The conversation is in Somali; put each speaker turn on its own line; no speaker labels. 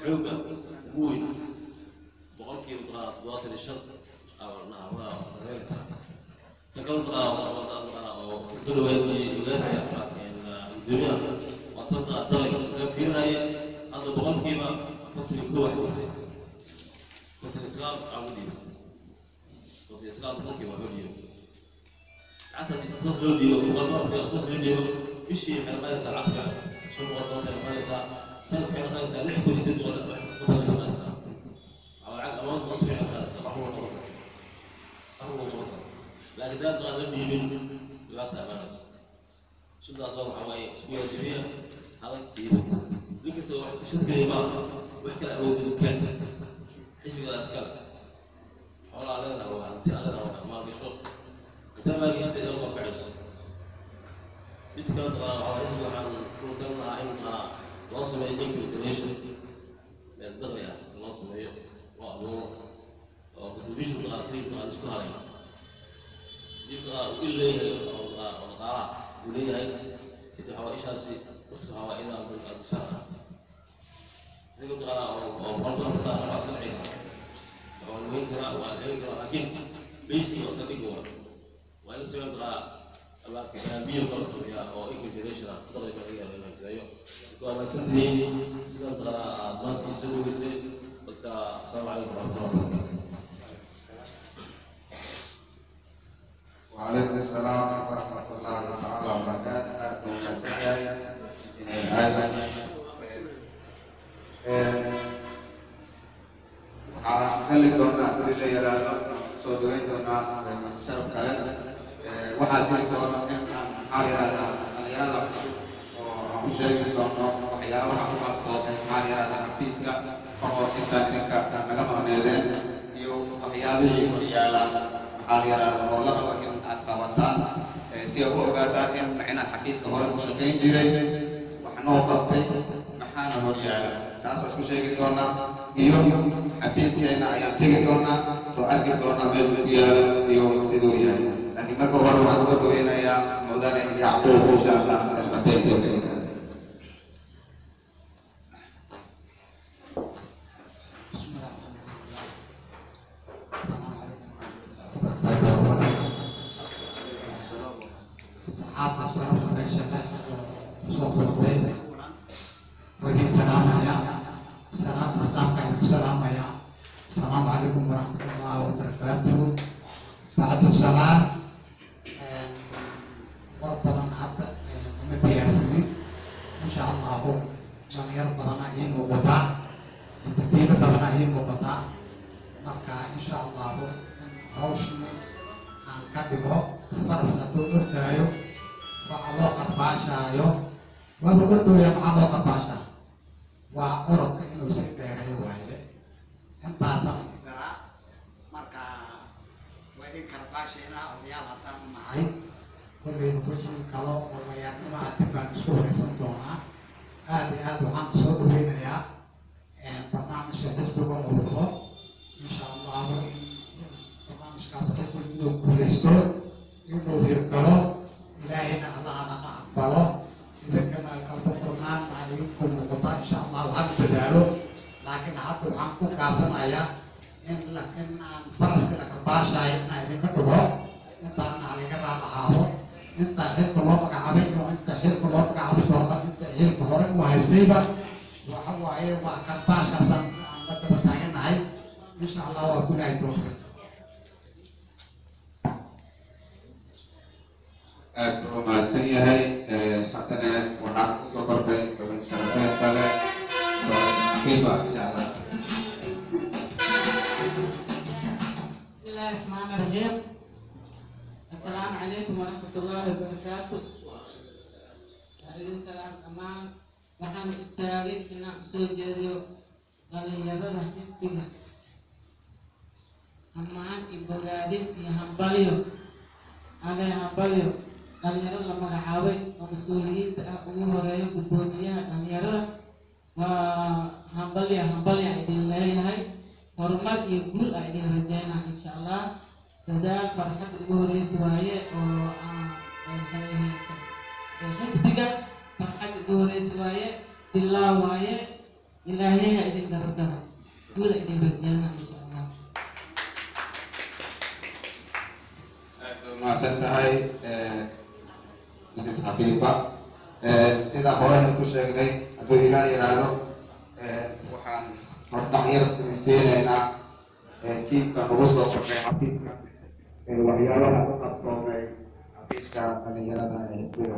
حوجة موي بقولك يبغى تواصل الشرط أو نعم تقول دلوقتي يجلس إن الدنيا وتبقى درجة في رأي هذا بقولك ما كنت يكون كنت الإسلام عمودي كنت الإسلام ممكن وعمودي عسى تصل لي وتقدر تصل لي بشيء من المدرسة العقل شو وظيفة المدرسة سلك المدرسة لحكوا يزيد ولا وظيفة المدرسة أو عاد أمانة وظيفة المدرسة رحمه الله رحمه الله لكن ذات غالبي من لا تأمانس شو ذا دور حوالي سوية سوية هذا كتير لكن سوى شو كلمات وحكى الأول المكان حسب الأسكال حول علينا هو أنت علينا هو ما بيشوف أنت ما بيشتري له فعس بتكلم على اسمه عن كنا إنها وصل إليك الدنيشن الدغية وصل إليه وأبوه وبتبيش بغارتين على سكاري يبغى إليه أو غارة إليه إذا هو إشارسي بس هو إلى من السنة يقول أو برضه أنا ما أصنع أو الهجرة والهجرة لكن بيسي وصديقه وأنا سمعت أمير برسمية أو إنجليزية تدري بقية ولا زيه وأنا سنتي سنت ما تيسلو بيسي بكا السلام عليكم ورحمة الله وبركاته.
وعليكم السلام ورحمة الله تعالى وبركاته. xalli doona la yiraahdo soo dhaweyn doona sharaf kale waxaa jiri doona in dhalinyarada cusub oo aan ku sheegi doono waxyaabaha ku qabsoon dhalinyarada xafiiska kahor inta ninka naga maqneedeen iyo waxyaabihii horyaala dhalinyarada oo la rabo in aad qabataan si ay u ogaataan in macnaha xafiiska hore u shaqayn jiray wax noo qabtay maxaana horyaala taas waa isku sheegi doonaa iyo xafiiskeena ayaan tegi doonaa soo arki doonaa meesha ku yaala iyo siduu yahay laakiin marka hore waxaan soo dhaweynayaa mudane yacquub insha allah almataydoka
السلام عليكم ورحمة الله وبركاته. بعد الصلاة ربنا حتى مدياسين إن شاء الله من يربنا إيه وبطاع التدين ربنا إيه وبطاع مركا إن شاء الله روشنا عن كتبه فرصة تدرسه وعلى قرباشا يوم وبقدر يوم على قرباشا وأرد إنه سيدنا واحد intaasaan garaa marka weedin karbaashayna odayaal haddaan nahay kollayna wixii kalo horumayaarnimo hadib baan isku wareysan doonaa aad iyo aad waxaan kusoo dhaweynayaa barnaamijka xisbiga uu wado insha allahu in barnaamijkaas xisbiga inuu guuleysto inuu hirgalo ilaahayna allahana ka aqbalo idinkana kalba furnaan ay ku muuqata insha allahu had dadaalo laakiin hadda waxaan ku gaabsanayaa in aan faraska la karbaashayo inaan idinka dhigo intaan laga raalahaado inta xilka loo magacaabay iyo inta xilka loo magacaabay doona inta xilka hore u haysayba waxa waaye waa karbaashaasaan aan la daba taaganahay insha allah waa gulahay doonka
aad buu mahadsan yahay haddana waxaan kusoo kordhay xubin sharafeed kale كيف إن شاء الله.
بسم الله الرحمن الرحيم. السلام عليكم ورحمة الله وبركاته. عليكم السلام أمان. نحن استاذين إن سوجيو قال يا حسبنا. أمان إبغادين يهمبليو. أنا يهمبليو. قال يا لما حاول ومسؤولين أمور رأيك بسوجيا قال يا وهمبليا idin leeyahay horumar iyo guul aan idin rajaynaa insha allah dadaal farxad ugu horeysi waaye oo xisbiga farxad ugu horeysi waaye bilaa waaye ilaahayna idin dabagalo guula idin rajeena insha allah.
mahadsan tahay Mrs. Habiba. Sida hore ku sheegnay hadduu ilaa yiraahdo waxaan hordhac yar idin siinaynaa tiimka nagu soo kordhay xafiiska waxyaabaha u qabsoomay xafiiska dhalinyarada ee xisbiga